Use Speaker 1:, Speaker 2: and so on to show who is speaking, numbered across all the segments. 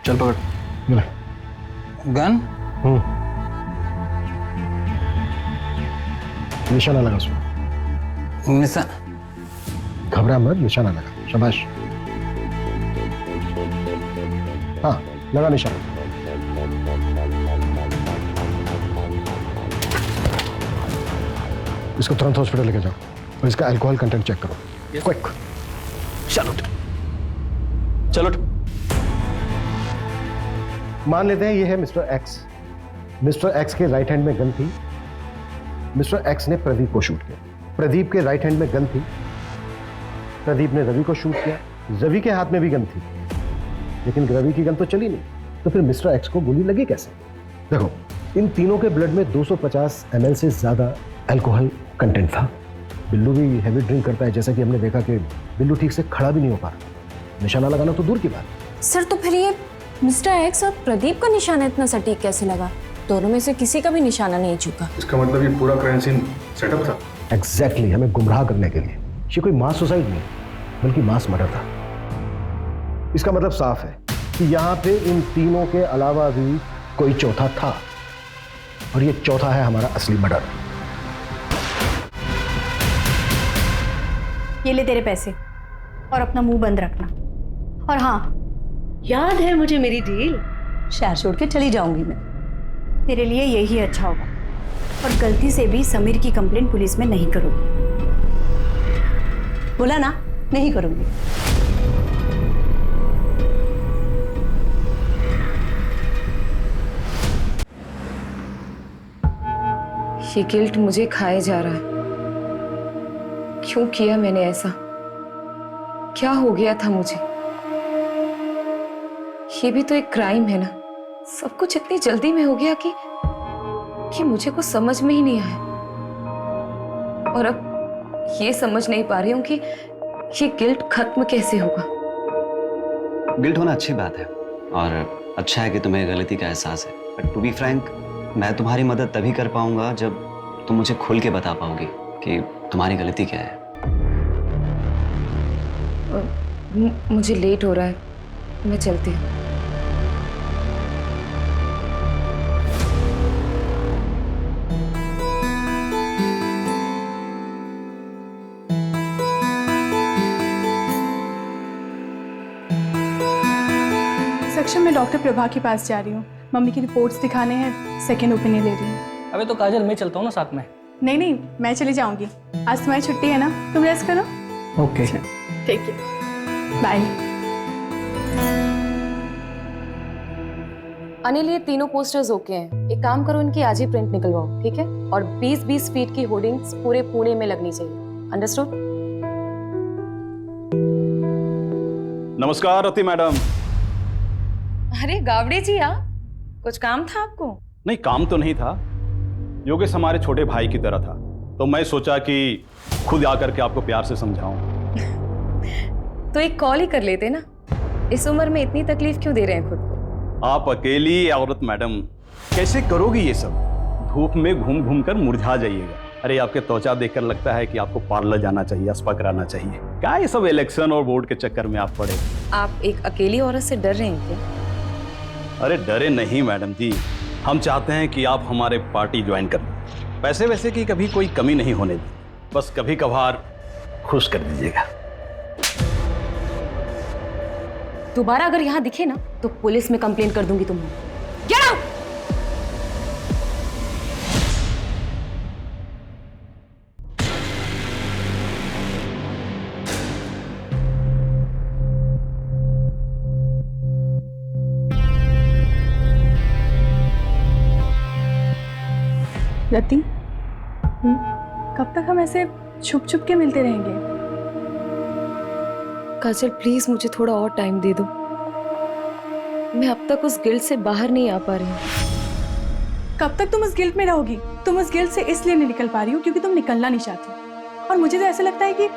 Speaker 1: चल पकड़। गन?
Speaker 2: निशाना लगा उसमें। घबरा मत, निशाना लगा। शाबाश। हाँ, लगा निशाना। इसको तुरंत हॉस्पिटल लेके जाओ और इसका अल्कोहल कंटेंट चेक करो। क्विक।
Speaker 1: चलो।
Speaker 2: मान लेते हैं ये है मिस्टर एक्स। मिस्टर एक्स के राइट हैंड में गन थी। मिस्टर एक्स ने प्रदीप को शूट किया। प्रदीप के राइट हैंड में गन थी। प्रदीप ने रवि को शूट किया। रवि के हाथ में भी गन थी, लेकिन रवि की गन तो चली नहीं। तो फिर मिस्टर एक्स को गोली लगी कैसे? देखो, इन तीनों के ब्लड में 250 ml से ज्यादा अल्कोहल कंटेंट था। बिल्लू भी हैवी ड्रिंक करता है, जैसा कि हमने देखा कि बिल्लू ठीक से खड़ा भी नहीं हो पा रहा। निशाना लगाना तो दूर की बात।
Speaker 3: सर, तो फिर ये मिस्टर एक्स और प्रदीप का निशाना इतना सटीक कैसे लगा? दोनों में से किसी का भी निशाना नहीं चुका।
Speaker 4: इसका मतलब ये पूरा क्राइम सीन सेटअप था।
Speaker 2: एग्जैक्टली, हमें गुमराह करने के लिए। ये कोई मास सुसाइड नहीं, बल्कि मास मर्डर था। इसका मतलब साफ है कि यहाँ पे इन तीनों के अलावा भी कोई चौथा था, और ये चौथा है हमारा असली मर्डर।
Speaker 5: ये ले तेरे पैसे और अपना मुंह बंद रखना। और हाँ,
Speaker 6: याद है मुझे मेरी डील। शहर छोड़ के चली जाऊंगी मैं।
Speaker 5: तेरे लिए यही अच्छा होगा। और गलती से भी समीर की कंप्लेंट पुलिस में नहीं करोगी।
Speaker 6: बोला ना, नहीं करूंगी।
Speaker 7: ये गिल्ट मुझे खाए जा रहा है। क्यों किया मैंने ऐसा? क्या हो गया था मुझे? ये भी तो एक क्राइम है ना। सब कुछ इतनी जल्दी में हो गया कि मुझे कुछ समझ में ही नहीं आया। और अब ये समझ नहीं पा रही हूं कि ये गिल्ट खत्म कैसे होगा।
Speaker 1: गिल्ट होना अच्छी बात है, और अच्छा है कि तुम्हें गलती का एहसास है। बट टू बी फ्रैंक, मैं तुम्हारी मदद तभी कर पाऊंगा जब तुम मुझे खुल के बता पाओगी कि तुम्हारी गलती क्या है।
Speaker 7: मुझे लेट हो रहा है, मैं चलती हूँ।
Speaker 8: सेक्शन में डॉक्टर प्रभा के पास जा रही हूँ। मम्मी की रिपोर्ट्स दिखाने हैं, सेकेंड ओपिनियन ले रही हूँ।
Speaker 9: अबे तो काजल, मैं चलता हूँ ना साथ में।
Speaker 8: नहीं नहीं, मैं चली जाऊंगी। आज तुम्हारी छुट्टी है ना, तुम रेस्ट करो।
Speaker 9: ओके,
Speaker 8: ठीक है, बाय।
Speaker 7: अनिल, ये तीनों पोस्टर्स ओके हैं। एक काम करो, इनकी आज ही प्रिंट निकलवाओ, ठीक है? और 20-20 फीट की होर्डिंग्स पूरे पुणे में लगनी चाहिए। अंडरस्टूड?
Speaker 4: नमस्कार रति मैडम।
Speaker 7: अरे गावड़े जी, आप कुछ काम था आपको?
Speaker 4: नहीं, काम तो नहीं था। योगेश हमारे छोटे भाई की तरह था, तो मैं सोचा कि खुद आकर के आपको प्यार से समझाऊं।
Speaker 7: तो एक कॉल ही कर लेते ना। इस उम्र में इतनी तकलीफ क्यों दे रहे हैं खुद को?
Speaker 4: आप अकेली औरत मैडम, कैसे करोगी ये सब? धूप में घूम घूम कर मुरझा जाइएगा। अरे, आपके त्वचा देखकर लगता है कि आपको पार्लर जाना चाहिए, स्पा कराना चाहिए। क्या ये सब इलेक्शन और वोट के चक्कर में आप पड़े?
Speaker 7: आप एक अकेली औरत से डर रहे हैं क्या?
Speaker 4: अरे डरे नहीं मैडम जी, हम चाहते हैं कि आप हमारे पार्टी ज्वाइन कर लें। पैसे वैसे की कभी कोई कमी नहीं होने दी, बस कभी कभार खुश कर दीजिएगा।
Speaker 7: दोबारा अगर यहाँ दिखे ना तो पुलिस में कंप्लेंट कर दूंगी तुम्हें। Get out!
Speaker 8: रति, कब तक हम ऐसे छुप छुप के मिलते रहेंगे?
Speaker 7: काजल, प्लीज मुझे थोड़ा और टाइम दे दो। मैं अब तक उस गिल्ट से बाहर नहीं आ पा रही हूँ।
Speaker 8: कब तक तुम उस गिल्ट में रहोगी? तुम उस गिल्ट से इसलिए नहीं निकल पा रही हो क्योंकि तुम निकलना नहीं चाहती। और मुझे तो ऐसा लगता है कि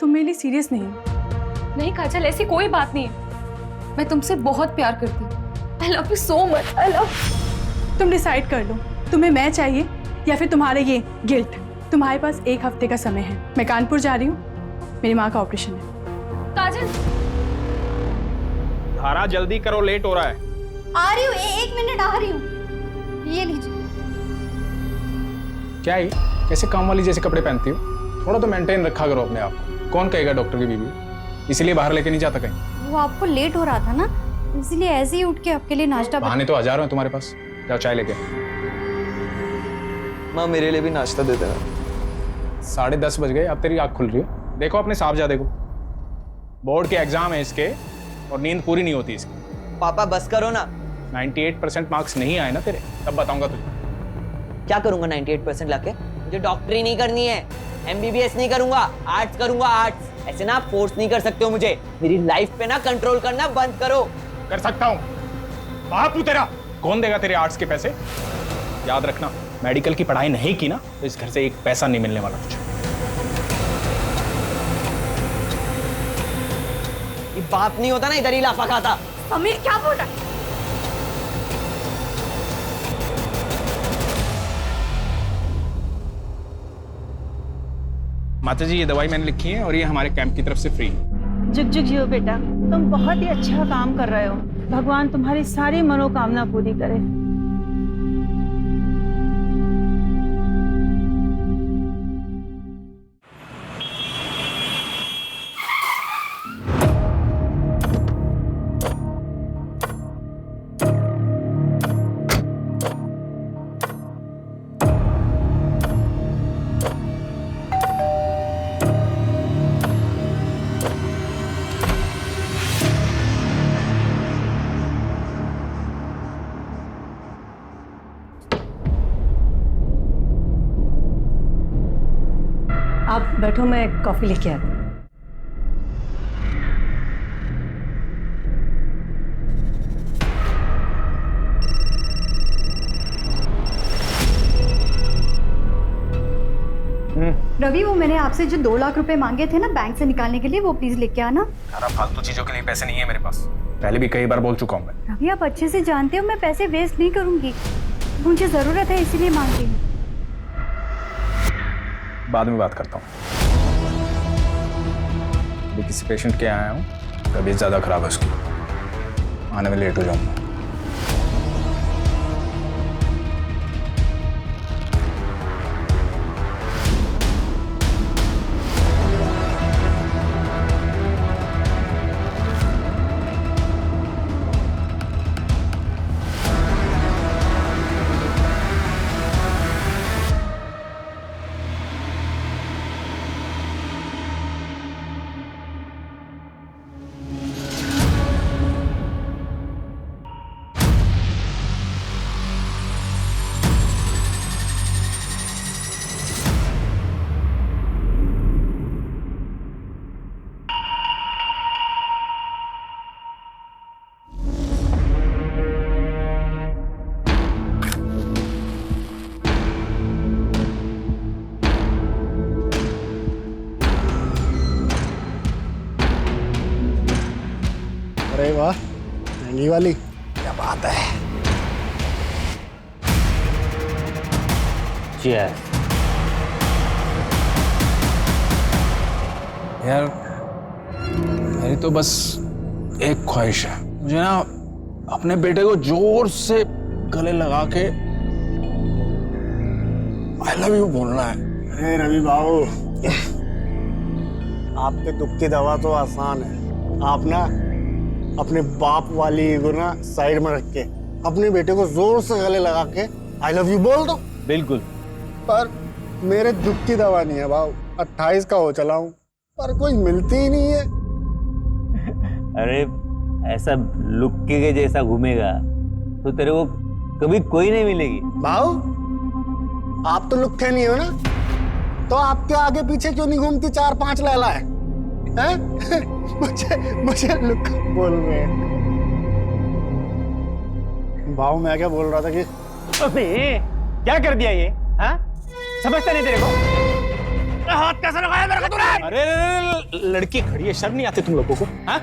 Speaker 8: तुम मेरे लिए सीरियस नहीं हो।
Speaker 7: नहीं काजल, ऐसी कोई बात नहीं है। मैं तुमसे बहुत प्यार करती हूँ। I love you so much. I love.
Speaker 8: तुम डिसाइड कर लो, तुम्हें मैं चाहिए या फिर तुम्हारे ये गिल्ट। तुम्हारे पास 1 हफ्ते का समय है। मैं कानपुर जा रही हूँ, मेरी माँ का ऑपरेशन है।
Speaker 7: काजल,
Speaker 10: तारा जल्दी करो, लेट हो रहा है।
Speaker 5: आ रही हूँ, एक मिनट आ रही हूँ। ये लीजिए।
Speaker 10: क्या ये कैसे काम वाली जैसे कपड़े पहनती हो? थोड़ा तो मेंटेन रखा करो अपने आप को। कौन कहेगा डॉक्टर की बीवी, इसलिए बाहर लेके नहीं जाता कहीं।
Speaker 5: वो आपको लेट हो रहा था ना, इसलिए ऐसे ही उठ के आपके लिए नाश्ता
Speaker 10: बहाने तो हजारों हैं तुम्हारे पास। जाओ चाय लेके।
Speaker 11: माँ मेरे लिए भी नाश्ता दे देना।
Speaker 10: 10:30 बज गए, अब तेरी आँख खुल रही है। देखो अपने साहब जा देखो, बोर्ड के एग्जाम है इसके और नींद पूरी नहीं होती इसकी।
Speaker 11: पापा बस करो ना।
Speaker 10: 98% मार्क्स नहीं आए ना तेरे, तब बताऊंगा तुझे।
Speaker 11: क्या करूंगा 98% लाके? मुझे डॉक्टरी नहीं करनी है, MBBS नहीं करूंगा, आर्ट्स करूंगा, आर्ट्स। ऐसे ना फोर्स नहीं कर सकते हो मुझे। मेरी लाइफ पे ना कंट्रोल करना बंद करो।
Speaker 10: कर सकता हूं, बापू तेरा। कौन देगा तेरे आर्ट्स के पैसे? याद रखना, मेडिकल की पढ़ाई नहीं की ना तो इस घर से एक पैसा नहीं मिलने वाला तुझे।
Speaker 11: ये बाप नहीं होता ना, इधर ही लाफा खाता।
Speaker 5: समीर क्या बोल रहा है?
Speaker 10: माता जी, ये दवाई मैंने लिखी है और ये हमारे कैंप की तरफ से फ्री है।
Speaker 8: जुग जुग जियो बेटा, तुम बहुत ही अच्छा काम कर रहे हो। भगवान तुम्हारी सारी मनोकामना पूरी करे।
Speaker 6: आप बैठो, मैं कॉफी लेके आती हूँ।
Speaker 5: रवि, वो मैंने आपसे जो 2 लाख रुपए मांगे थे ना बैंक से निकालने के लिए, वो प्लीज लेके आना।
Speaker 10: सारा फालतू चीजों के लिए पैसे नहीं है मेरे पास, पहले भी कई बार बोल चुका हूं मैं।
Speaker 5: रवि, आप अच्छे से जानते हो मैं पैसे वेस्ट नहीं करूंगी। मुझे जरूरत है इसीलिए मांग रही हूँ।
Speaker 10: बाद में बात करता हूँ। अभी किसी पेशेंट के आया हूँ, तबीयत ज़्यादा खराब है उसकी, आने में लेट हो जाऊँगा।
Speaker 2: अरे वाह, महंगी वाली, क्या बात है।
Speaker 10: यार मेरी तो बस एक ख्वाहिश है, मुझे ना अपने बेटे को जोर से गले लगा के आई लव यू बोलना है।
Speaker 2: अरे रवि बाबू, आपके दुख की दवा तो आसान है। आप ना अपने बाप वाली ईगो ना साइड में रख के अपने बेटे को जोर से गले लगा के आई लव यू बोल दो।
Speaker 11: बिल्कुल।
Speaker 2: पर मेरे दुख की दवा नहीं है बाबू, 28 का हो चला हूँ पर कोई मिलती ही नहीं है।
Speaker 11: अरे ऐसा लुक्के के जैसा घूमेगा तो तेरे को कभी कोई नहीं मिलेगी।
Speaker 2: बाबू, आप तो लुक्के नहीं हो ना, तो आपके आगे पीछे क्यों नहीं घूमती 4-5 लैला है? मुझे लुक बोल रहे हैं। भाव मैं क्या बोल रहा था कि
Speaker 11: अबे क्या कर दिया ये? हाँ, समझता नहीं तेरे को? हाथ कैसे लगाया मेरे को तूने?
Speaker 10: अरे लड़की खड़ी है, शर्म नहीं आती तुम लोगों को? हाँ?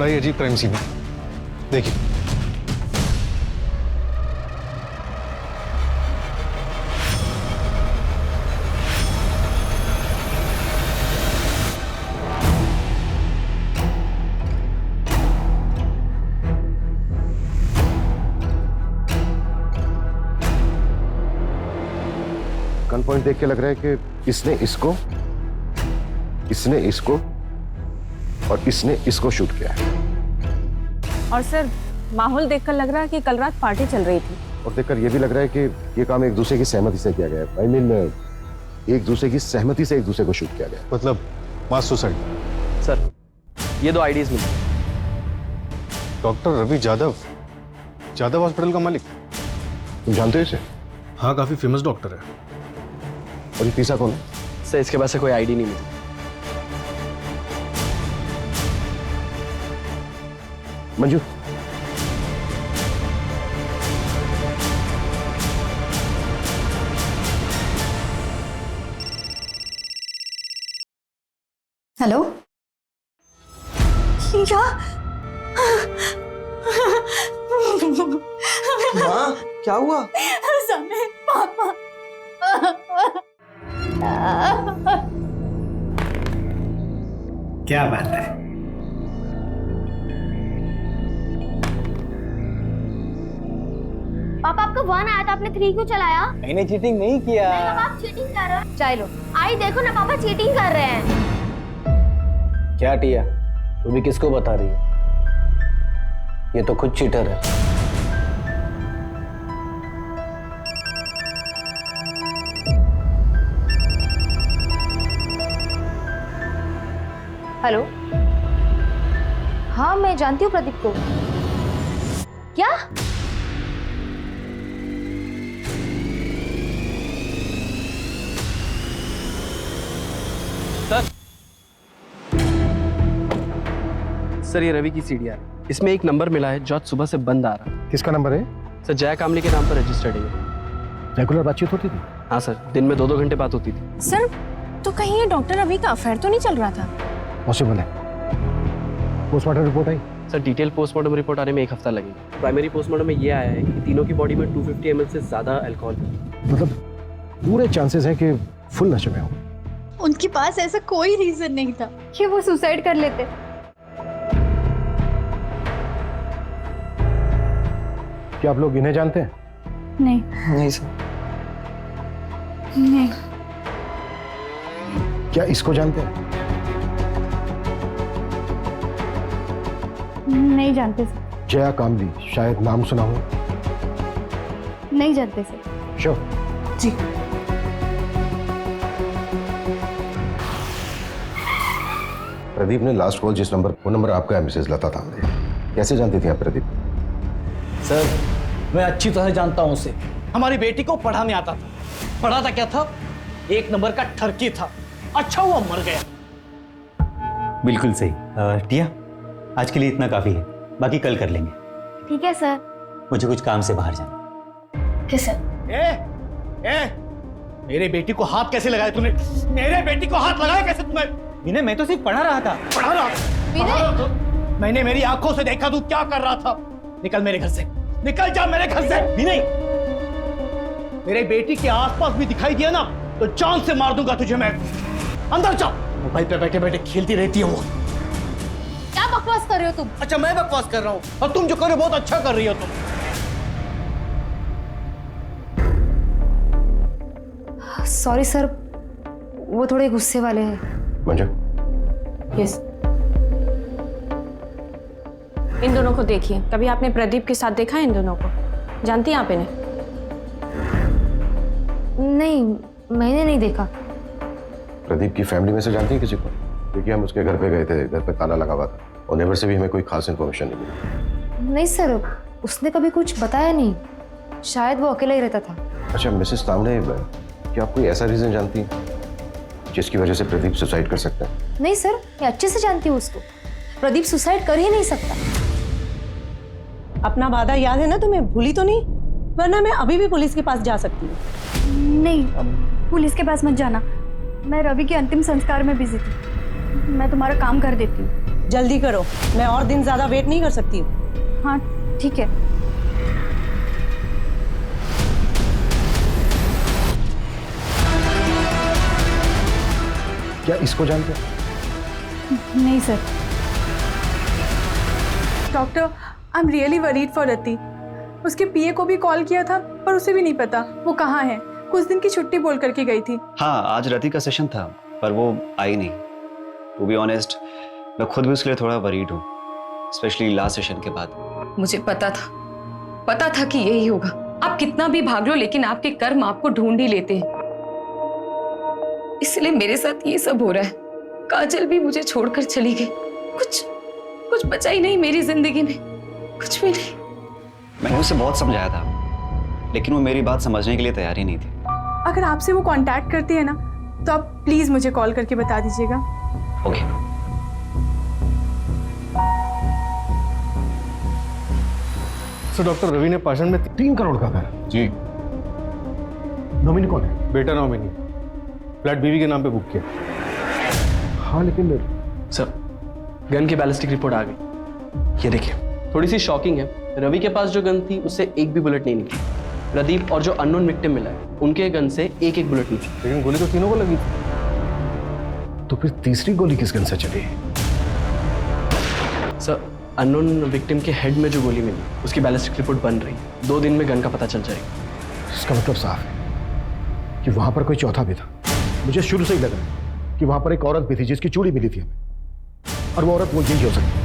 Speaker 2: बड़ा ही अजीब क्राइम सीन है, देखिए। गन पॉइंट देख के लग रहा है कि इसने इसको और इसने इसको शूट किया है।
Speaker 3: और सर माहौल देखकर लग रहा है कि कल रात पार्टी चल रही थी।
Speaker 2: और देखकर यह भी लग रहा है कि ये काम एक दूसरे की सहमति से किया गया है। आई मीन एक दूसरे की सहमति से एक दूसरे को शूट किया गया, मतलब मास सुसाइड।
Speaker 9: सर ये 2 आईडीज मिली।
Speaker 2: डॉक्टर रवि यादव हॉस्पिटल का मालिक, तुम जानते हो इसे?
Speaker 10: हाँ, काफी फेमस डॉक्टर है।
Speaker 2: और ये तीसरा कौन है?
Speaker 9: सर इसके पास से कोई आईडी नहीं मिली।
Speaker 2: मंजू,
Speaker 5: हेलो
Speaker 11: माँ क्या हुआ?
Speaker 8: समय पापा
Speaker 9: क्या बात है?
Speaker 12: पापा आपका 1 आया था, आपने 3 क्यों चलाया?
Speaker 11: मैंने चीटिंग नहीं किया।
Speaker 12: नहीं पापा आप चीटिंग कर रहे हो। चलो आई देखो ना पापा चीटिंग कर रहे हैं।
Speaker 9: क्या टिया, तू भी किसको बता रही है? ये तो खुद चीटर है।
Speaker 12: हेलो, हाँ मैं जानती हूँ प्रदीप को। क्या?
Speaker 9: सर ये रवि की सीडीआर, इसमें एक नंबर मिला है जो आज सुबह से बंद आ रहा है।
Speaker 2: किसका नंबर है?
Speaker 9: सर जया कामली के नाम पर रजिस्टर्ड है।
Speaker 2: रेगुलर बातचीत होती थी?
Speaker 9: हाँ सर, दिन में 2-2 घंटे बात होती थी।
Speaker 3: सर तो कहीं ये डॉक्टर रवि का अफेयर तो नहीं चल रहा था?
Speaker 2: पॉसिबल है। पोस्टमार्टम रिपोर्ट आई?
Speaker 9: सर डिटेल पोस्टमार्टम रिपोर्ट आने में 1 हफ्ता लगेगा। प्राइमरी पोस्टमार्टम में ये आया है कि तीनों की बॉडी में 250 ml से ज्यादा अल्कोहल है।
Speaker 2: मतलब पूरे चांसेस हैं कि फुल नशे में हो।
Speaker 8: उनके पास ऐसा कोई रीजन नहीं था
Speaker 12: कि वो सुसाइड कर लेते।
Speaker 2: क्या आप लोग इन्हें जानते हैं?
Speaker 8: नहीं
Speaker 9: सर।
Speaker 8: नहीं।
Speaker 2: क्या इसको जानते हैं?
Speaker 8: नहीं जानते सर।
Speaker 2: जया कामली, शायद नाम सुना हो।
Speaker 8: नहीं जानते सर।
Speaker 2: श्योर?
Speaker 8: जी।
Speaker 2: प्रदीप ने लास्ट कॉल जिस नंबर, फोन नंबर आपका है मिसेज लता तांबरे। कैसे जानती थी आप प्रदीप?
Speaker 13: सर मैं अच्छी तरह जानता हूं उसे। हमारी बेटी को पढ़ाने आता था। पढ़ाता क्या था? 1 नंबर का ठरकी था। अच्छा हुआ मर गया।
Speaker 1: बिल्कुल सही। टिया, आज के लिए इतना काफी है, बाकी कल कर लेंगे।
Speaker 12: ठीक है सर।
Speaker 1: मुझे कुछ काम से बाहर जाना।
Speaker 12: ठीक सर।
Speaker 13: ए, मेरे बेटी को हाथ कैसे लगाया तूने? मेरे बेटी को हाथ लगाया कैसे तूने?
Speaker 1: विनय, मैं तो सिर्फ पढ़ा रहा था।
Speaker 13: पढ़ा रहा था? मैंने मेरी आंखों से देखा तू क्या कर रहा था। निकल मेरे घर से, निकल जा मेरे घर से। विनय, मेरे बेटी के आसपास भी दिखाई दिया ना तो जान से मार दूंगा तुझे मैं। अंदर जा। मोबाइल पे बैठे बैठे खेलती रहती है वो।
Speaker 12: क्या बकवास कर रहे हो तुम?
Speaker 13: अच्छा मैं बकवास कर रहा हूँ और तुम जो कर रहे हो बहुत अच्छा कर रही हो तुम।
Speaker 7: सॉरी सर, वो थोड़े गुस्से वाले हैं।
Speaker 2: मंजू,
Speaker 3: यस। इन दोनों को देखिए, कभी आपने प्रदीप के साथ देखा है इन दोनों को? जानती हैं आप इन्हें?
Speaker 7: नहीं, मैंने नहीं देखा।
Speaker 2: प्रदीप की फैमिली में से जानती है किसी को? क्योंकि हम उसके घर पे गए थे, घर पे ताला लगा हुआ था और नेबर से भी हमें कोई खास इन्फॉर्मेशन नहीं मिली।
Speaker 7: नहीं सर, उसने कभी कुछ बताया नहीं। शायद वो अकेला ही रहता था।
Speaker 2: अच्छा मिसेस तांबरे, क्या आप कोई ऐसा रीजन जानती हैं जिसकी वजह से प्रदीप सुसाइड कर सकता है?
Speaker 7: नहीं सर, मैं अच्छे से जानती हूँ उसको। प्रदीप सुसाइड कर ही नहीं सकता।
Speaker 6: अपना वादा याद है ना तुम्हें? भूली तो नहीं? वरना मैं अभी भी पुलिस के पास जा सकती हूँ।
Speaker 8: नहीं, पुलिस के पास मत जाना। मैं रवि के अंतिम संस्कार में बिजी थी। मैं तुम्हारा काम कर देती हूँ।
Speaker 6: जल्दी करो, मैं और दिन ज्यादा वेट नहीं कर सकती हूँ।
Speaker 5: हाँ ठीक है।
Speaker 2: क्या इसको जानते हैं?
Speaker 5: नहीं sir.
Speaker 8: Doctor, I am really worried for Rati. उसके पीए को भी कॉल किया था पर उसे भी नहीं पता वो कहाँ है। कुछ दिन की छुट्टी बोल करके गई थी।
Speaker 1: हाँ, आज रति का सेशन था पर वो आई नहीं। टू बी ऑनेस्ट, मैं खुद भी उसके लिए थोड़ा वरीड हूँ, स्पेशली लास्ट सेशन के बाद।
Speaker 7: मुझे पता था कि यही होगा। आप कितना भी भाग लो लेकिन आपके कर्म आपको ढूंढ ही लेते हैं, इसलिए मेरे साथ ये सब हो रहा है। काजल भी मुझे छोड़कर चली गई, कुछ बचा ही नहीं मेरी जिंदगी में, कुछ भी नहीं।
Speaker 1: मैंने उसे बहुत समझाया था लेकिन वो मेरी बात समझने के लिए तैयार ही नहीं थी।
Speaker 8: अगर आपसे वो कांटेक्ट करती है ना तो आप प्लीज मुझे कॉल करके बता दीजिएगा।
Speaker 1: ओके।
Speaker 2: सर, डॉक्टर रवि ने पाषाण में 3 करोड़ का घर।
Speaker 10: जी।
Speaker 2: नॉमिनी कौन है?
Speaker 10: बेटा नॉमिनी, फ्लैट बीवी के नाम पे बुक किया।
Speaker 2: हाँ लेकिन
Speaker 9: सर, गन की बैलिस्टिक रिपोर्ट आ गई, ये देखिए। थोड़ी सी शॉकिंग है, रवि के पास जो गन थी उससे एक भी बुलेट नहीं निकली। प्रदीप और जो अननोन विक्टिम मिला है उनके गन से एक बुलेट निकली।
Speaker 2: लेकिन गोली तो तीनों को लगी थी। तो फिर तीसरी गोली किस गन से चली?
Speaker 9: सर, अननोन विक्टिम के हेड में जो गोली मिली उसकी बैलिस्टिक रिपोर्ट बन रही है। 2 दिन में गन का पता चल जाएगा।
Speaker 2: इसका मतलब साफ है कि वहां पर कोई चौथा भी था। मुझे शुरू से ही लगा कि वहां पर एक औरत भी थी जिसकी चूड़ी मिली थी हमें, और वो औरत वो यही हो सकती है।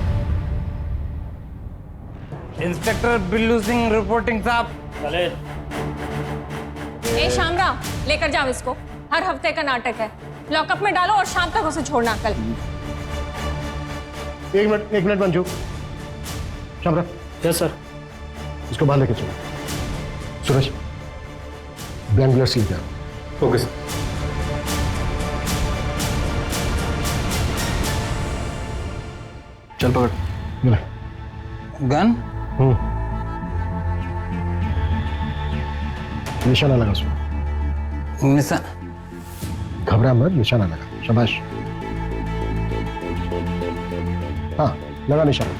Speaker 13: इंस्पेक्टर बिल्लू सिंह रिपोर्टिंग साहब।
Speaker 3: ए शामराव, लेकर जाओ इसको। हर हफ्ते का नाटक है। लॉकअप में डालो और शाम तक उसे छोड़ना। कल
Speaker 2: एक minute Manju. Shamrao.
Speaker 9: Yes sir.
Speaker 2: इसको बाहर लेके चलो। सूरज, बैंगलोर लेके आओ। Okay sir.
Speaker 9: चल पकड़।
Speaker 10: गन?
Speaker 2: निशाना लगा उसमें। घबरा मत, निशाना लगा। शाबाश। हाँ, लगा निशाना।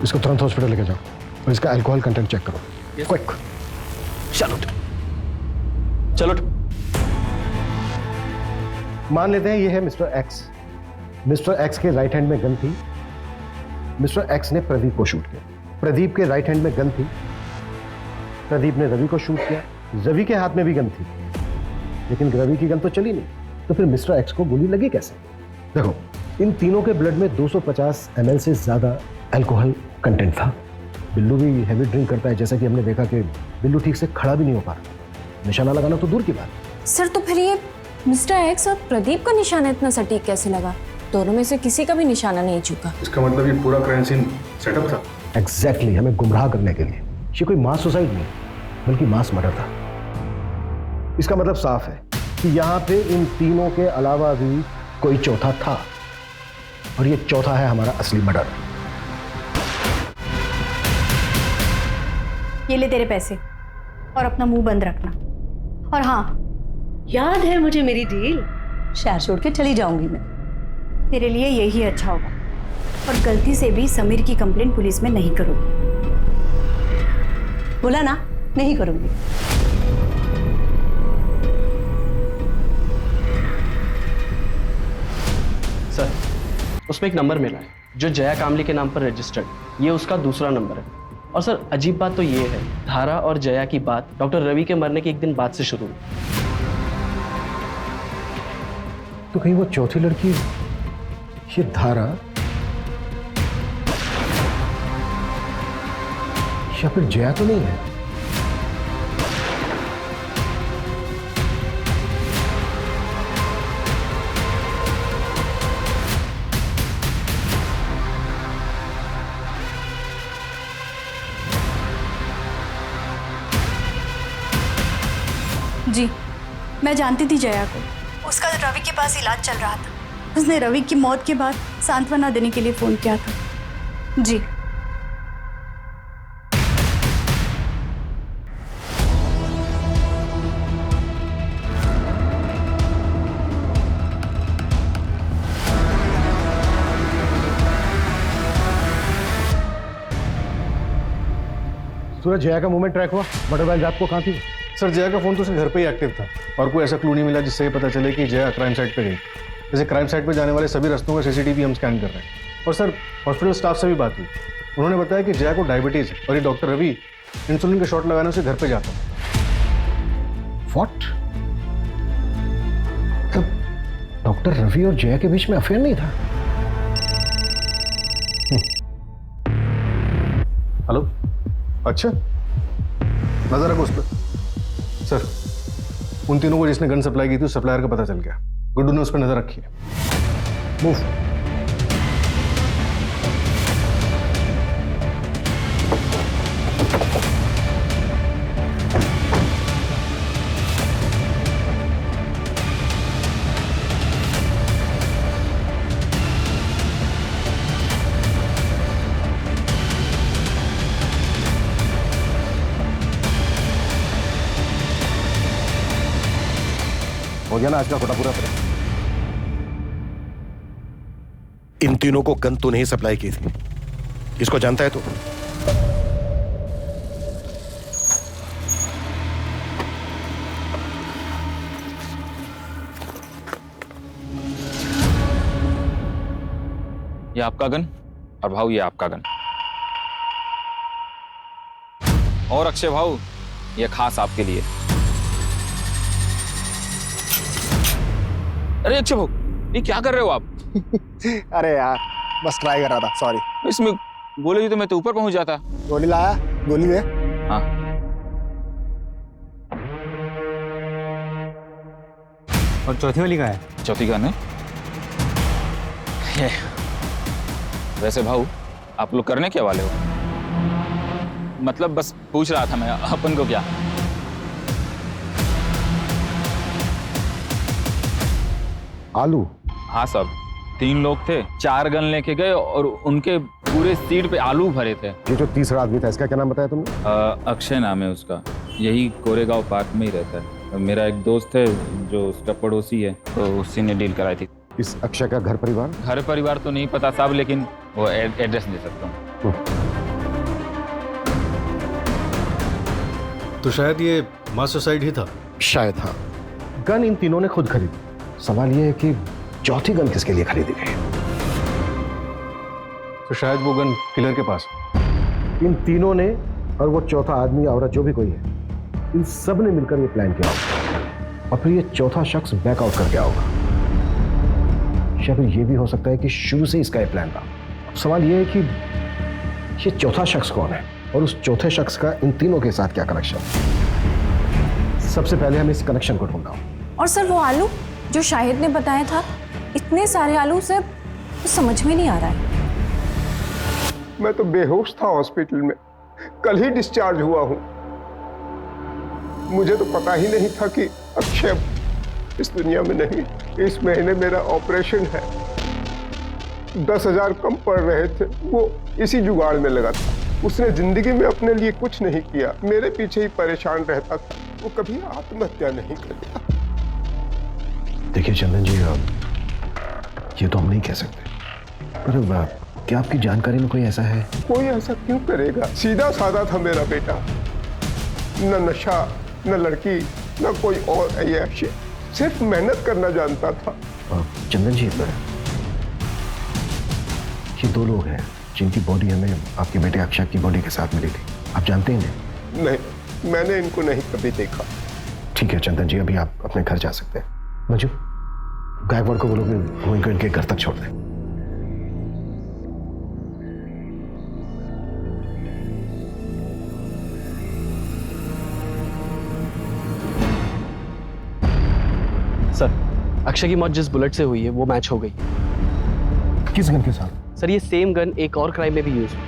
Speaker 2: इसको तुरंत हॉस्पिटल लेके जाओ और इसका अल्कोहल कंटेंट चेक करो। क्विक।
Speaker 9: चलो।
Speaker 2: मान लेते हैं ये है मिस्टर एक्स। मिस्टर एक्स के राइट हैंड में गन थी। मिस्टर एक्स ने प्रदीप को शूट किया। प्रदीप के राइट हैंड में गन थी। प्रदीप ने रवि को शूट किया। रवि के हाथ में भी गन थी, लेकिन रवि की गन तो चली नहीं। तो फिर मिस्टर एक्स को गोली लगी कैसे? देखो, इन तीनों के ब्लड में 250 ml से ज्यादा अल्कोहल कंटेंट था। बिल्लू भी हैवी ड्रिंक करता है, जैसा कि हमने देखा कि बिल्लू ठीक से खड़ा भी नहीं हो पा रहा। निशाना लगाना तो दूर की बात।
Speaker 3: सर, तो फिर ये मिस्टर एक्स और प्रदीप का निशाना इतना सटीक कैसे लगा? दोनों में से किसी का भी निशाना नहीं चुका।
Speaker 2: इसका मतलब ये पूरा क्राइम सीन सेटअप था। एग्जैक्टली, हमें गुमराह करने के लिए। ये कोई मास सुसाइड नहीं बल्कि मास मर्डर था। इसका मतलब साफ है कि यहाँ पे इन तीनों के अलावा भी कोई चौथा था, और ये चौथा है हमारा असली मर्डर।
Speaker 5: ये ले तेरे पैसे और अपना मुंह बंद रखना। और हाँ,
Speaker 6: याद है मुझे मेरी डील। शहर छोड़ के चली जाऊंगी मैं।
Speaker 5: तेरे लिए यही अच्छा होगा। और गलती से भी समीर की कंप्लेंट पुलिस में नहीं करोगी।
Speaker 6: बोला ना, नहीं करूंगी।
Speaker 9: सर, उसमें एक नंबर मिला है जो जया कामली के नाम पर रजिस्टर्ड। ये उसका दूसरा नंबर है। और सर, अजीब बात तो ये है, धारा और जया की बात डॉक्टर रवि के मरने के 1 दिन बाद से शुरू हुई।
Speaker 2: तो कहीं वो चौथी लड़की ये धारा या फिर जया तो नहीं है?
Speaker 5: जी, मैं जानती थी जया को। उसका रवि के पास इलाज चल रहा था। उसने रवि की मौत के बाद सांत्वना देने के लिए फोन किया था। जी।
Speaker 2: पूरा जया का मूवमेंट ट्रैक हुआ? मर्डर वाली रात को कहाँ थी?
Speaker 14: सर जया का फोन तो उसके घर पे ही एक्टिव था और कोई ऐसा क्लू नहीं मिला जिससे ये पता चले कि जया क्राइम साइट पे गई। जैसे क्राइम साइट पे जाने वाले सभी रास्तों का सीसीटीवी हम स्कैन कर रहे हैं। और सर हॉस्पिटल स्टाफ से भी बात हुई, उन्होंने बताया कि जया को डायबिटीज और ये डॉक्टर रवि इंसुलिन का शॉट लगाने उसे घर पे जाता है।
Speaker 2: व्हाट? तब डॉक्टर रवि और जया के बीच में अफेयर नहीं था?
Speaker 14: हेलो, अच्छा नजर रखो उस पर। सर उन तीनों को जिसने गन सप्लाई की थी उस सप्लायर का पता चल गया। गुड्डू ने उस पर नजर रखी है। मूव।
Speaker 2: हो गया ना आज का कोटा पूरा?
Speaker 15: इन तीनों को गन तूने ही सप्लाई की थी, इसको जानता है तू?
Speaker 10: ये आपका गन और भाऊ ये आपका गन। और अक्षय भाऊ ये खास आपके लिए। अरे अक्षय भाऊ ये क्या कर रहे हो आप?
Speaker 15: अरे यार बस ट्राई कर रहा था, सॉरी।
Speaker 10: इसमें गोली दी तो मैं तो ऊपर पहुंच जाता।
Speaker 15: गोली लाया? गोली दे।
Speaker 10: हाँ
Speaker 13: और चौथी वाली कहाँ है?
Speaker 10: चौथी गन है ये। वैसे भाऊ आप लोग करने क्या वाले हो? मतलब बस पूछ रहा था मैं, अपन को क्या?
Speaker 2: आलू?
Speaker 10: हाँ सब 3 लोग थे, 4 गन लेके गए और उनके पूरे सीट पे आलू भरे थे।
Speaker 2: ये जो तीसरा आदमी था इसका क्या नाम बताया तुमने?
Speaker 10: अक्षय नाम है उसका, यही कोरेगांव पार्क में ही रहता है। मेरा एक दोस्त है जो उसका पड़ोसी है, तो उसी ने डील कराई थी।
Speaker 2: इस अक्षय का घर परिवार?
Speaker 10: घर परिवार तो नहीं पता साहब, लेकिन वो एड्रेस दे सकता हूँ।
Speaker 14: तो शायद ये मास सुसाइड ही था।
Speaker 2: शायद हाँ। गन इन तीनों ने खुद खरीदी। सवाल यह है कि चौथी गन किसके लिए खरीदी गई?
Speaker 14: तो शायद वो गन किलर के पास।
Speaker 2: इन तीनों ने और वो चौथा आदमी औरत जो भी कोई है, इन सब ने मिलकर ये प्लान किया होगा और फिर ये चौथा शख्स बैकआउट कर गया होगा। या फिर ये भी हो सकता है कि शुरू से इसका ये प्लान था। सवाल ये है कि ये चौथा शख्स कौन है और उस चौथे शख्स का इन तीनों के साथ क्या कनेक्शन? सबसे पहले हम इस कनेक्शन को ढूंढना।
Speaker 3: और सर वो आलू जो शाहिद ने बताया था, इतने सारे आलू सर तो समझ में नहीं आ रहा है।
Speaker 15: मैं तो बेहोश था हॉस्पिटल में, कल ही डिस्चार्ज हुआ हूं। मुझे तो पता ही नहीं था कि अक्षय इस दुनिया में नहीं। इस महीने मेरा ऑपरेशन है, 10,000 कम पड़ रहे थे, वो इसी जुगाड़ में लगा था। उसने जिंदगी में अपने लिए कुछ नहीं किया, मेरे पीछे ही परेशान रहता था। वो कभी आत्महत्या नहीं करता।
Speaker 2: देखिए चंदन जी, ये तो हम नहीं कह सकते, पर क्या आपकी जानकारी में कोई ऐसा है?
Speaker 15: कोई ऐसा क्यों करेगा? सीधा साधा था मेरा बेटा, न नशा, न लड़की, न कोई और ऐश, सिर्फ मेहनत करना जानता था।
Speaker 2: चंदन जी, ये 2 लोग हैं जिनकी बॉडी हमें आपके बेटे अक्षय की बॉडी के साथ मिली थी। आप जानते हैं इन्हें?
Speaker 15: नहीं, मैंने इनको नहीं कभी देखा।
Speaker 2: ठीक है चंदन जी, अभी आप अपने घर जा सकते हैं। मंजू, गायकवाड़ को बोलो कि वो इनको इनके घर तक छोड़ दें।
Speaker 9: सर अक्षय की मौत जिस बुलेट से हुई है वो मैच हो गई।
Speaker 2: किस गन के साथ?
Speaker 9: सर ये सेम गन एक और क्राइम में भी यूज हुई।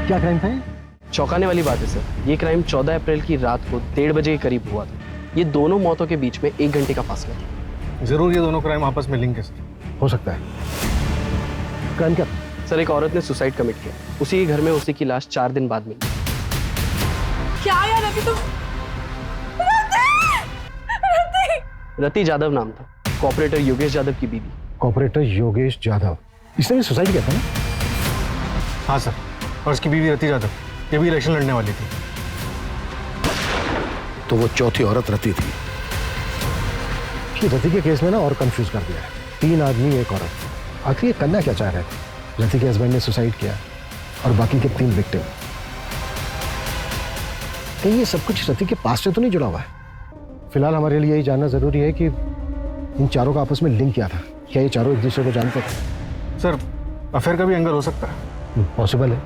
Speaker 2: क्या क्राइम था?
Speaker 9: चौंकाने वाली बात है सर, ये क्राइम 14 अप्रैल की रात को 1:30 बजे के करीब हुआ था। ये दोनों मौतों के बीच में 1 घंटे का फासला था।
Speaker 14: जरूर ये दोनों क्राइम आपस में लिंक है सर।
Speaker 2: हो सकता है। क्राइम क्या?
Speaker 9: सर एक औरत ने सुसाइड कमिट किया, उसी के घर में उसी की लाश 4 दिन बाद मिली।
Speaker 8: क्या यार अभी तो
Speaker 9: रति जादव नाम था, कॉर्पोरेटर योगेश यादव की बीवी।
Speaker 2: कॉर्पोरेटर योगेश यादव, इसने भी सुसाइड किया था ना?
Speaker 14: हाँ सर, और उसकी बीवी रति यादव, ये भी इलेक्शन लड़ने वाली थी।
Speaker 2: तो वो चौथी औरत रति थी। कि रति के केस में ना और कंफ्यूज कर दिया है। 3 आदमी 1 औरत। आखिर ये करना क्या चाह रहे थे? रति के हस्बैंड ने सुसाइड किया और बाकी के 3 विक्टिम। कहीं ये सब कुछ रति के पास से तो नहीं जुड़ा हुआ है? फिलहाल हमारे लिए यही जानना जरूरी है कि इन चारों का आपस में लिंक क्या था। क्या ये चारों एक दूसरे को जानते थे?
Speaker 14: सर अफेयर का भी एंगल हो सकता है।
Speaker 2: पॉसिबल है,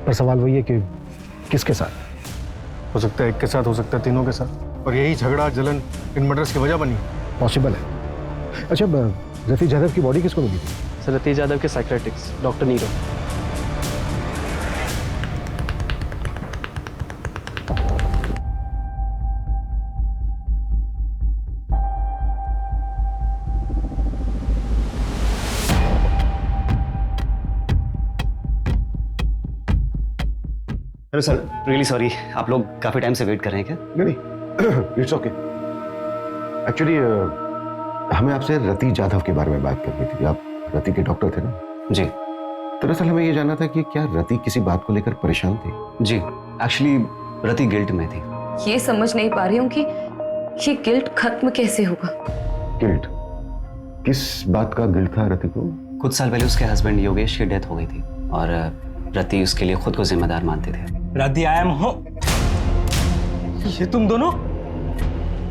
Speaker 2: पर सवाल वही है कि किसके साथ?
Speaker 14: हो सकता है एक के साथ, हो सकता है तीनों के साथ, और यही झगड़ा जलन इन मर्डर्स की वजह बनी।
Speaker 2: पॉसिबल है। अच्छा, रति जाधव की बॉडी किसको मिली थी?
Speaker 9: सर रति यादव के psychiatrist doctor Nirav.
Speaker 1: Hello sir, really sorry, आप लोग काफी टाइम से वेट कर रहे हैं क्या?
Speaker 2: नहीं, इट्स ओके। एक्चुअली हमें आपसे रति जाधव के बारे में बात करनी थी। आप रति के डॉक्टर थे ना?
Speaker 1: जी।
Speaker 2: दरअसल हमें ये जानना था कि क्या रति किसी बात को लेकर परेशान थी?
Speaker 1: जी, एक्चुअली रति गिल्ट में थी।
Speaker 7: ये समझ नहीं पा रही हूँ कि ये गिल्ट खत्म कैसे होगा।
Speaker 2: गिल्ट? किस बात का गिल्ट था रति को?
Speaker 1: कुछ साल पहले उसके हस्बैंड योगेश की डेथ हो गई थी और रति उसके लिए खुद को जिम्मेदार मानते थे।
Speaker 13: रति आई एम होम। ये तुम दोनों?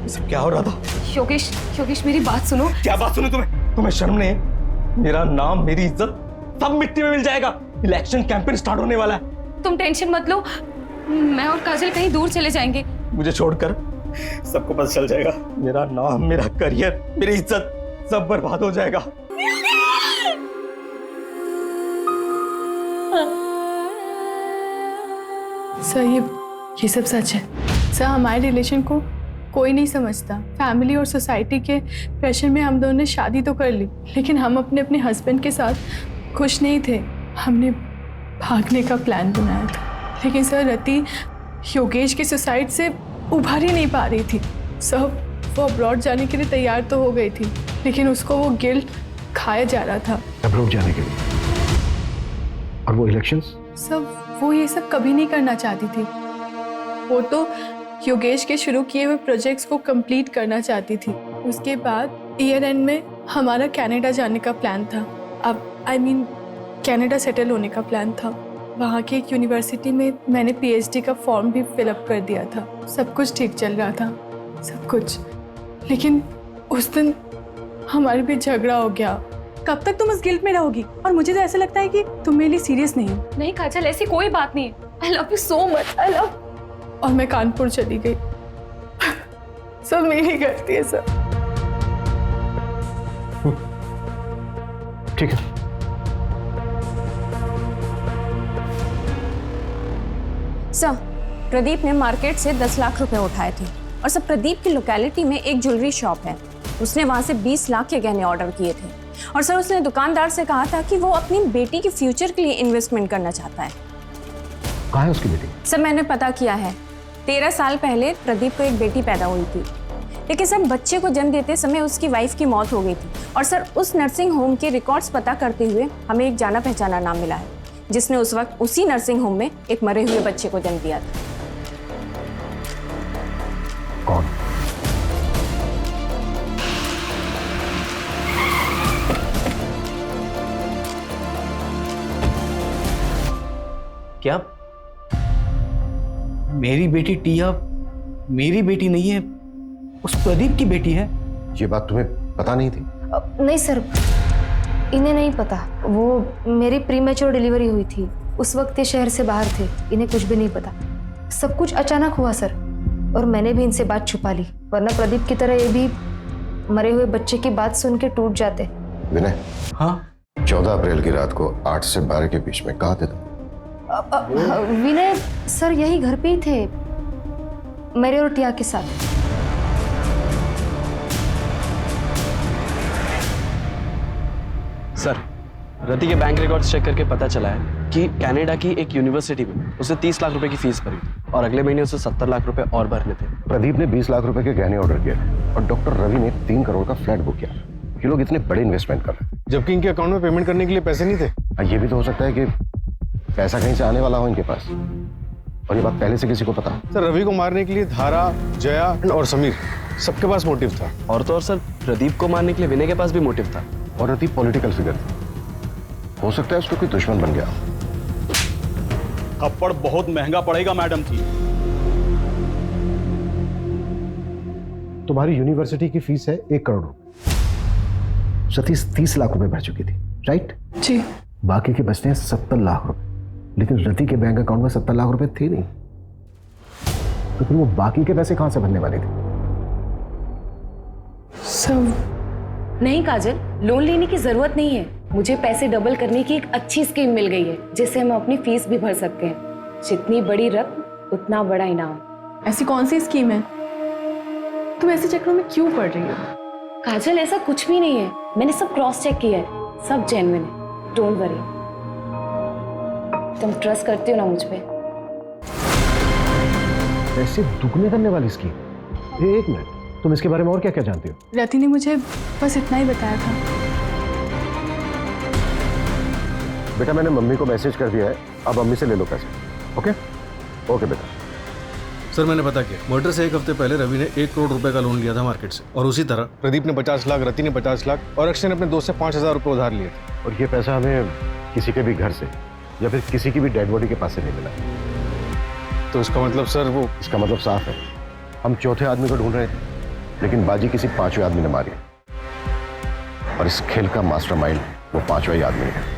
Speaker 13: सब क्या हो रहा था?
Speaker 7: योगेश, योगेश मेरी बात सुनो।
Speaker 13: क्या बात सुनो? तुम्हें शर्म नहीं? मेरा नाम, मेरी इज्जत सब मिट्टी में मिल जाएगा। इलेक्शन कैंपेन स्टार्ट होने वाला है।
Speaker 7: तुम टेंशन मत लो, मैं और काजल कहीं दूर चले जाएंगे।
Speaker 13: मुझे छोड़कर सबको पता चल जाएगा। मेरा नाम, मेरा करियर, मेरी इज्जत सब बर्बाद हो जाएगा।
Speaker 8: सर ये सब सच है। सर हमारे रिलेशन को कोई नहीं समझता। फैमिली और सोसाइटी के प्रेशर में हम दोनों ने शादी तो कर ली, लेकिन हम अपने अपने हस्बैंड के साथ खुश नहीं थे। हमने भागने का प्लान बनाया था, लेकिन सर रति योगेश के सुसाइड से उभर ही नहीं पा रही थी। सर वो अब्रॉड जाने के लिए तैयार तो हो गई थी, लेकिन उसको वो गिल्ट खाया जा रहा था।
Speaker 2: अब्रॉड जाने के लिए? और वो इलेक्शंस?
Speaker 8: सब वो ये सब कभी नहीं करना चाहती थी। वो तो योगेश के शुरू किए हुए प्रोजेक्ट्स को कंप्लीट करना चाहती थी। उसके बाद ईयर एंड में हमारा कनाडा जाने का प्लान था। अब कनाडा सेटल होने का प्लान था। वहाँ की एक यूनिवर्सिटी में मैंने पीएचडी का फॉर्म भी फिलअप कर दिया था। सब कुछ ठीक चल रहा था, सब कुछ। लेकिन उस दिन हमारे बीच झगड़ा हो गया। कब तक तुम इस गिल्ट में रहोगी? और मुझे तो ऐसा लगता है कि तुम मेरे लिए सीरियस नहीं हो।
Speaker 7: नहीं काजल, ऐसी कोई बात नहीं है। I love you so much, I love.
Speaker 8: और मैं कानपुर चली गई। सब मेरी गलती है सर।
Speaker 2: ठीक है।
Speaker 3: सर, प्रदीप ने मार्केट से 10 लाख रुपए उठाए थे और सर प्रदीप की लोकेलिटी में एक ज्वेलरी शॉप है। उसने वहां से 20 लाख के गहने ऑर्डर किए थे और सर उसने दुकानदार से कहा था कि वो अपनी बेटी के फ्यूचर के लिए इन्वेस्टमेंट करना चाहता है।
Speaker 2: कहाँ है उसकी बेटी?
Speaker 3: सर मैंने पता किया है, 13 साल पहले प्रदीप को एक बेटी पैदा हुई थी, लेकिन सर बच्चे को जन्म देते समय उसकी वाइफ की मौत हो गई थी। और सर उस नर्सिंग होम के रिकॉर्ड्स पता करते हुए हमें एक जाना पहचाना नाम मिला है, जिसने उस वक्त उसी नर्सिंग होम में एक मरे हुए बच्चे को जन्म दिया था।
Speaker 2: कौन?
Speaker 13: क्या मेरी बेटी टिया मेरी बेटी नहीं है, उस प्रदीप की बेटी है?
Speaker 2: ये बात तुम्हें पता नहीं थी?
Speaker 12: नहीं सर, इन्हें नहीं पता। वो मेरी प्रीमेच्योर डिलीवरी हुई थी, उस वक्त ये शहर से बाहर थे, इन्हें कुछ भी नहीं पता। सब कुछ अचानक हुआ सर, और मैंने भी इनसे बात छुपा ली, वरना प्रदीप की तरह ये भी मरे हुए बच्चे की बात सुन के टूट जाते।
Speaker 2: विनय,
Speaker 13: हाँ
Speaker 2: 14 अप्रैल की रात को 8 से 12 के बीच में कहाँ थे तुम?
Speaker 12: विनय सर यही घर पे ही थे, मेरे और टिया के साथ।
Speaker 9: सर रति के बैंक रिकॉर्ड्स चेक करके पता चला है कि कनाडा की एक यूनिवर्सिटी में उसे 30 लाख रुपए की फीस भरी और अगले महीने उसे 70 लाख रुपए और भरने थे।
Speaker 2: प्रदीप ने 20 लाख रुपए के गहने ऑर्डर किए और डॉक्टर रवि ने 3 करोड़ का फ्लैट बुक किया। ये लोग इतने बड़े इन्वेस्टमेंट कर रहे थे,
Speaker 14: जबकि इनके अकाउंट में पेमेंट करने के लिए पैसे नहीं थे।
Speaker 2: ये भी तो हो सकता है कि पैसा कहीं से आने वाला हो इनके पास। और ये बात पहले से किसी को पता?
Speaker 14: सर रवि को मारने के लिए धारा, जया और समीर सबके पास मोटिव था।
Speaker 9: और तो और सर, प्रदीप को मारने के लिए विनय के पास भी मोटिव था।
Speaker 2: और प्रदीप पॉलिटिकल फिगर था, हो सकता है उसको कोई दुश्मन बन गया।
Speaker 4: थप्पड़ बहुत महंगा पड़ेगा मैडम जी।
Speaker 2: तुम्हारी यूनिवर्सिटी की फीस है 1 करोड़ रुपए। सतीश 30 लाख रुपए भर चुकी थी, राइट?
Speaker 8: जी।
Speaker 2: बाकी के बचते हैं 70 लाख रुपए, लेकिन रति के बैंक अकाउंट में 70 लाख रुपए थे नहीं, तो फिर वो बाकी के पैसे कहां से भरने वाले थे?
Speaker 8: सब
Speaker 7: नहीं काजल, लोन लेने की जरूरत नहीं है। मुझे पैसे डबल करने की एक अच्छी स्कीम मिल गई है, जिससे हम अपनी फीस भी भर सकते हैं। जितनी बड़ी रकम उतना बड़ा इनाम।
Speaker 8: ऐसी कौन सी स्कीम है? तुम ऐसे चक्रों में क्यों पड़ रही हो?
Speaker 7: काजल, ऐसा कुछ भी नहीं है। मैंने सब क्रॉस चेक किया है, सब जेन्युइन है। Don't worry. तुम ट्रस्ट करती हो ना मुझ पे?
Speaker 2: पैसे दुगने करने वाली स्कीम? एक मिनट, तुम इसके बारे में और क्या क्या जानती हो?
Speaker 8: रति ने मुझे बस इतना ही बताया था।
Speaker 2: बेटा मैंने मम्मी को मैसेज कर दिया है, अब मम्मी से ले लो पैसे। ओके ओके बेटा।
Speaker 14: सर मैंने पता किया, मर्डर से 1 हफ्ते पहले रवि ने 1 करोड़ रुपए का लोन लिया था मार्केट से, और उसी तरह प्रदीप ने 50 लाख, रति ने 50 लाख और अक्षय ने अपने दोस्त से 5,000 रुपए उधार लिए थे।
Speaker 2: और ये पैसा हमें किसी के भी घर से या फिर किसी की भी डेड बॉडी के पास से नहीं मिला।
Speaker 14: तो इसका मतलब सर
Speaker 2: इसका मतलब साफ है, हम चौथे आदमी को ढूंढ रहे थे, लेकिन बाजी किसी 5वें आदमी ने मारी, और इस खेल का मास्टरमाइंड वो 5वां ही आदमी है।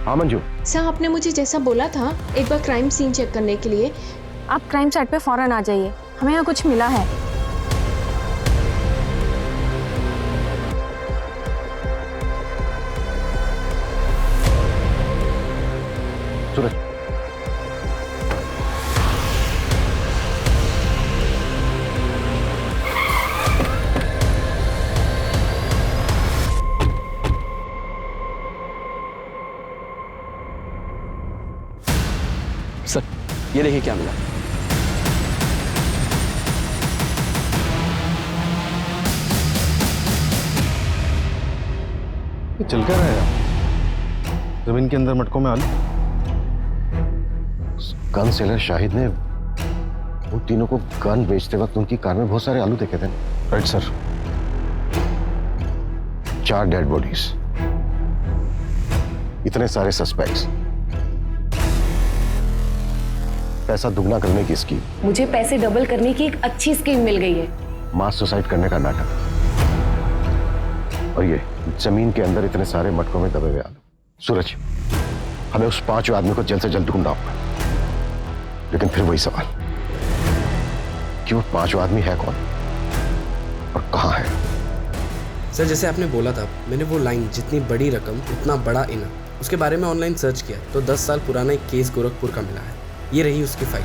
Speaker 2: हाँ मंजू।
Speaker 16: सर आपने मुझे जैसा बोला था एक बार क्राइम सीन चेक करने के लिए।
Speaker 3: आप क्राइम साइट पे फौरन आ जाइए, हमें यहाँ कुछ मिला है।
Speaker 2: सूरज,
Speaker 9: सर ये देखिए क्या मिला।
Speaker 14: ये चल क्या रहा है यार? जमीन के अंदर मटकों में आलू।
Speaker 2: गन सेलर शाहिद ने उन तीनों को गन बेचते वक्त उनकी कार में बहुत सारे आलू देखे थे।
Speaker 14: Right sir.
Speaker 2: 4 डेड बॉडीज, इतने सारे सस्पेक्ट्स, पैसा दुगना करने की स्कीम।
Speaker 7: मुझे पैसे डबल करने की एक अच्छी स्कीम मिल गई है।
Speaker 2: मास सुसाइड करने का नाटक, और ये जमीन के अंदर इतने सारे मटकों में दबे हुए आलू। सूरज, हमें उस 5वें आदमी को जल्द से जल्द ढूंढना होगा, लेकिन फिर वही सवाल कि वो 5वां आदमी है कौन और कहां है?
Speaker 9: सर जैसे आपने बोला था, मैंने वो लाइन जितनी बड़ी रकम उतना बड़ा इनाम, उसके बारे में ऑनलाइन सर्च किया तो 10 साल पुराना एक केस गोरखपुर का मिला है। ये रही उसकी फाइल।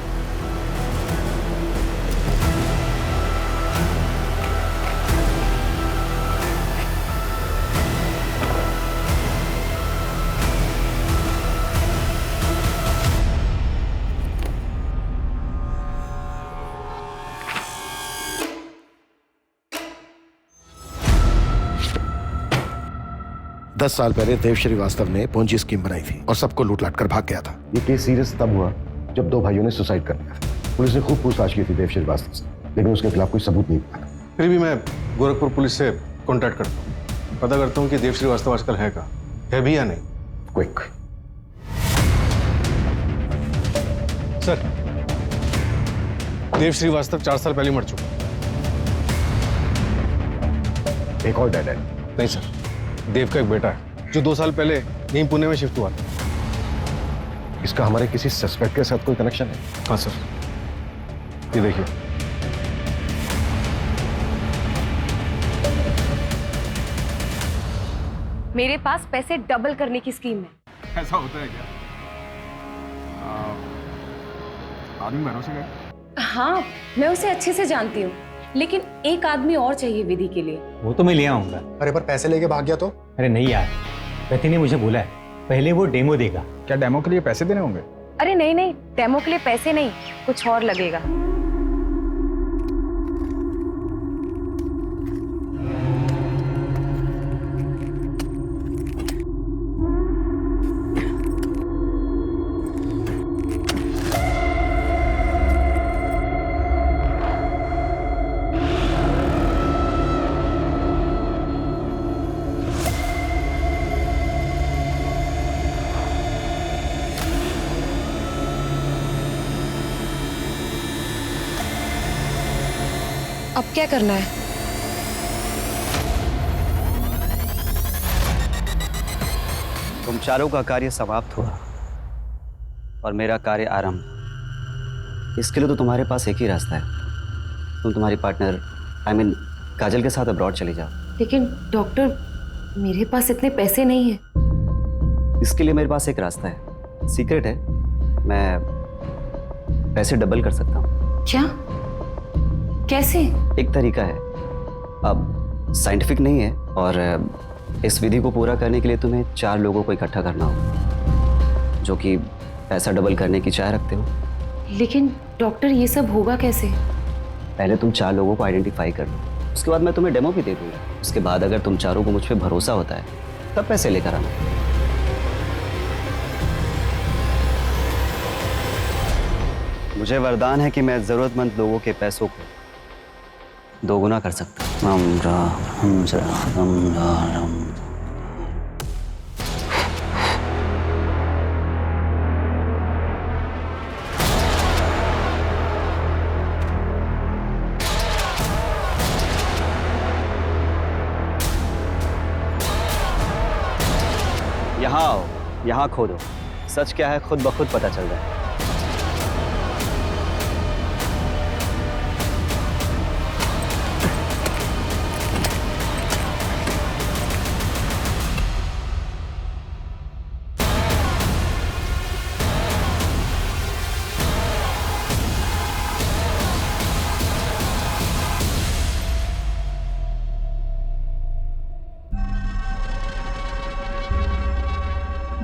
Speaker 2: दस साल पहले देव श्रीवास्तव ने पोंजी स्कीम बनाई थी और सबको लूट-लाट कर भाग गया था। ये केस सीरियस तब हुआ जब 2 भाइयों ने सुसाइड कर लिया था। पुलिस ने खूब पूछताछ की थी देव श्रीवास्तव से, लेकिन उसके खिलाफ कोई सबूत नहीं मिला।
Speaker 14: फिर भी मैं गोरखपुर पुलिस से कांटेक्ट करता हूँ, पता करता हूँ कि देव श्रीवास्तव आजकल है कहाँ, है भी या नहीं।
Speaker 2: क्विक।
Speaker 14: सर, देव श्रीवास्तव 4 साल पहले मर चुका।
Speaker 2: एक और डेड है?
Speaker 14: नहीं सर, देव का एक बेटा है जो 2 साल पहले यहीं पुणे में शिफ्ट हुआ था।
Speaker 2: इसका हमारे किसी सस्पेक्ट के साथ कोई कनेक्शन है?
Speaker 14: हाँ सर, ये देखिए।
Speaker 7: मेरे पास पैसे डबल करने की स्कीम है।
Speaker 10: ऐसा होता है क्या? आदमी भरोसे गए?
Speaker 7: हाँ, मैं उसे अच्छे से जानती हूँ, लेकिन एक आदमी और चाहिए विधि के लिए।
Speaker 13: वो तो मैं ले आऊंगा।
Speaker 2: अरे पर पैसे लेके भाग गया तो?
Speaker 13: अरे नहीं यार, रति ने मुझे बोला है पहले वो डेमो देगा।
Speaker 10: क्या डेमो के लिए पैसे देने होंगे?
Speaker 7: अरे नहीं नहीं, डेमो के लिए पैसे नहीं, कुछ और लगेगा। अब क्या करना है?
Speaker 1: तुम चारों का कार्य समाप्त हुआ और मेरा कार्य आरंभ। इसके लिए तो तुम्हारे पास एक ही रास्ता है। तुम तुम्हारी पार्टनर काजल के साथ अब्रॉड चले जाओ।
Speaker 7: लेकिन डॉक्टर, मेरे पास इतने पैसे नहीं हैं।
Speaker 1: इसके लिए मेरे पास एक रास्ता है, सीक्रेट है। मैं पैसे डबल कर सकता हूँ।
Speaker 7: क्या? कैसे?
Speaker 1: एक तरीका है, अब साइंटिफिक नहीं है, और इस विधि को पूरा करने के लिए तुम्हें 4 लोगों को इकट्ठा करना होगा जो कि पैसा डबल करने की चाह रखते हो।
Speaker 7: लेकिन डॉक्टर, ये सब होगा कैसे?
Speaker 1: पहले तुम 4 लोगों को आइडेंटिफाई कर लो, उसके बाद मैं तुम्हें डेमो भी दे दूंगा। उसके बाद अगर तुम चारों को मुझ पे भरोसा होता है तब पैसे लेकर आना। मुझे वरदान है कि मैं जरूरतमंद लोगों के पैसों को 2 गुना कर सकता हूँ। यहाँ आओ, यहाँ खोदो। सच क्या है खुद ब खुद पता चल जाए।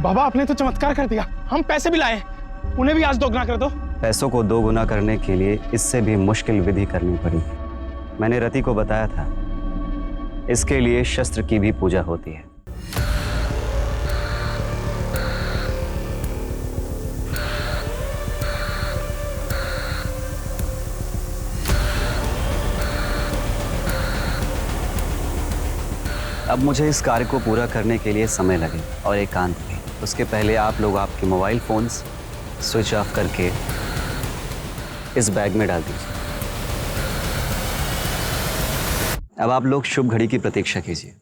Speaker 13: बाबा, आपने तो चमत्कार कर दिया। हम पैसे भी लाए, उन्हें भी आज 2 गुना कर दो।
Speaker 1: पैसों को 2 गुना करने के लिए इससे भी मुश्किल विधि करनी पड़ी। मैंने रति को बताया था, इसके लिए शस्त्र की भी पूजा होती है। अब मुझे इस कार्य को पूरा करने के लिए समय लगे और एकांत भी। उसके पहले आप लोग आपके मोबाइल फोन्स स्विच ऑफ करके इस बैग में डाल दीजिए। अब आप लोग शुभ घड़ी की प्रतीक्षा कीजिए।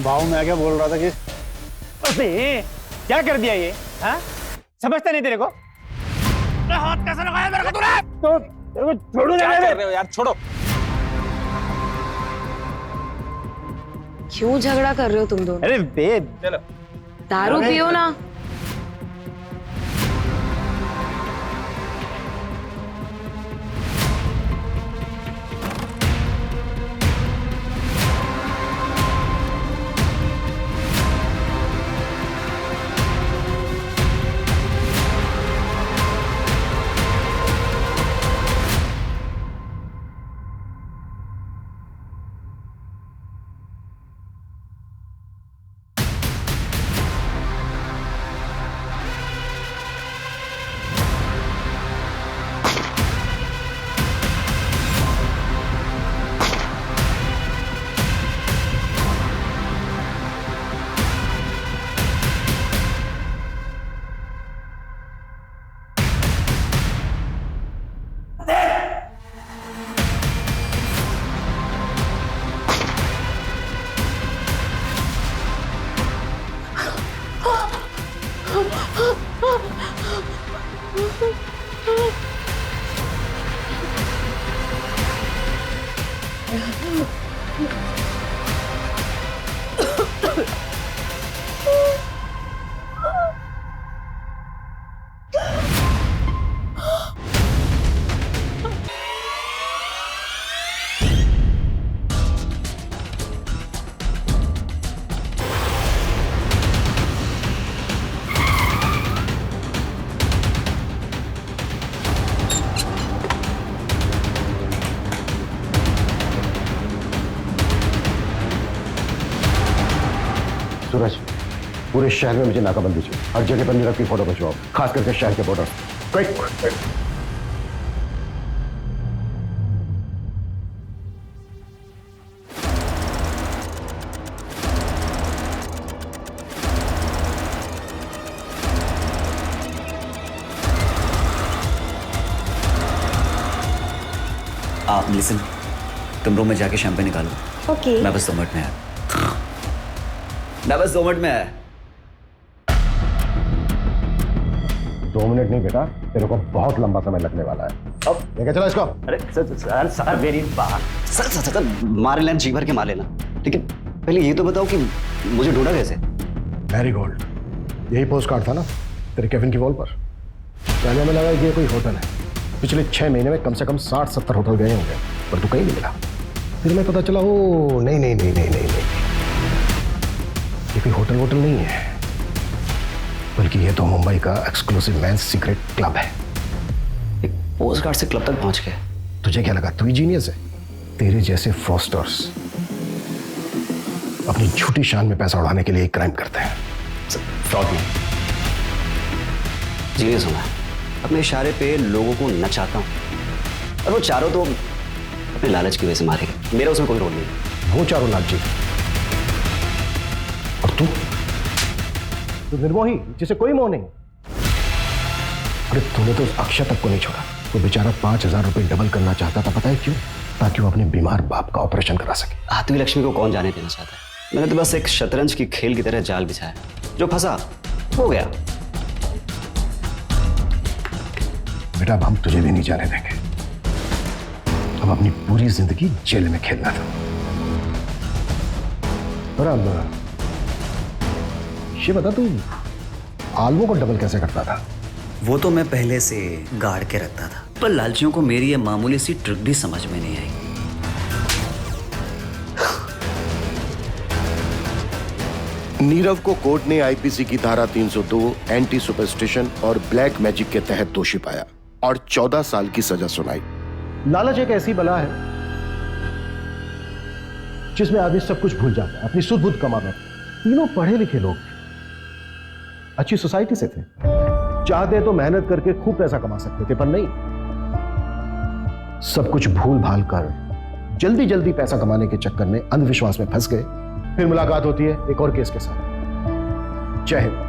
Speaker 13: भाव मैं क्या बोल रहा था कि अरे क्या कर दिया ये? हाँ, समझता नहीं तेरे को? हाथ कैसे लगाया मेरे को तूने? तो तेरे को छोड़ू नहीं। क्या कर रहे हो यार? छोड़ो।
Speaker 7: क्यों झगड़ा कर रहे हो तुम दोनों?
Speaker 13: अरे बेद, चलो
Speaker 7: दारू पियो ना।
Speaker 2: सूरज, पूरे शहर में मुझे नाकाबंदी चाहिए। हर जगह पर नीरव की फोटो खिंचवाओ, खास करके शहर के बॉर्डर। क्विक।
Speaker 1: आप लिसन, तुम रूम में जाके शैंपेन निकालो।
Speaker 16: ओके।
Speaker 1: मैं बस 2 मिनट में आया। मैं बस 2 मिनट में आया।
Speaker 2: 2 मिनट नहीं बेटा, तेरे को बहुत लंबा समय लगने वाला है। अब लेके चलो इसको।
Speaker 1: अरे सर मेरी बात। सर मार लेना, जी भर के मार लेना, लेकिन पहले ये तो बताओ कि मुझे ढूंढा कैसे?
Speaker 2: मैरीगोल्ड, यही पोस्ट कार्ड था ना तेरे केबिन की वॉल पर। जाने में लगा कि ये कोई होटल है। पिछले 6 महीने में कम से कम 60-70 होटल गए होंगे, पर तू कहीं नहीं मिला। फिर मैं पता चला, ओ नहीं, ये कोई होटल वोटल नहीं है, बल्कि ये तो मुंबई का एक्सक्लूसिव मेंस सीक्रेट क्लब है।
Speaker 1: एक पोस्ट कार्ड से क्लब तक पहुंच गए।
Speaker 2: तुझे क्या लगा तू ही जीनियस है? तेरे जैसे फ्रॉस्टर्स अपनी झूठी शान में पैसा उड़ाने के लिए एक क्राइम करते हैं।
Speaker 1: फ्रॉड नहीं, जीनियस हूं मैं। अपने इशारे पे लोगों को नचाता हूं, और वो चारों तो अपने लालच की वजह से मारे गए। मेरा उसमें कोई रोल नहीं।
Speaker 2: वो चारों लालची, और तू निर्मोही जिसे कोई मोह नहीं। अरे तूने तो उस अक्षय तक को नहीं छोड़ा। वो बेचारा 5000 रुपए डबल करना चाहता था, पता है क्यों? ताकि वो अपने बीमार बाप का ऑपरेशन करा सके।
Speaker 1: आती हुई लक्ष्मी को कौन जाने देना चाहता है? मैंने तो बस एक शतरंज की खेल की तरह जाल बिछाया, जो फंसा हो गया।
Speaker 2: बेटा अब हम तुझे भी नहीं जाने देंगे। अब अपनी पूरी जिंदगी जेल में खेलना था। और अब ये बता, तू आलवों को डबल कैसे करता था?
Speaker 1: वो तो मैं पहले से गाड़ के रखता था, पर लालचियों को मेरी ये मामूली सी ट्रिक भी समझ में नहीं आई।
Speaker 2: नीरव को कोर्ट ने आईपीसी की धारा 302 एंटी सुपरस्टिशन और ब्लैक मैजिक के तहत दोषी पाया और 14 साल की सजा सुनाई। लालच एक ऐसी बला है जिसमें आदमी सब कुछ भूल जाता है, अपनी सुध बुध कमा बैठता। तीनों पढ़े लिखे लोग अच्छी सोसाइटी से थे, चाहते तो मेहनत करके खूब पैसा कमा सकते थे, पर नहीं, सब कुछ भूल भाल कर जल्दी जल्दी पैसा कमाने के चक्कर में अंधविश्वास में फंस गए। फिर मुलाकात होती है एक और केस के साथ। जय हिंद।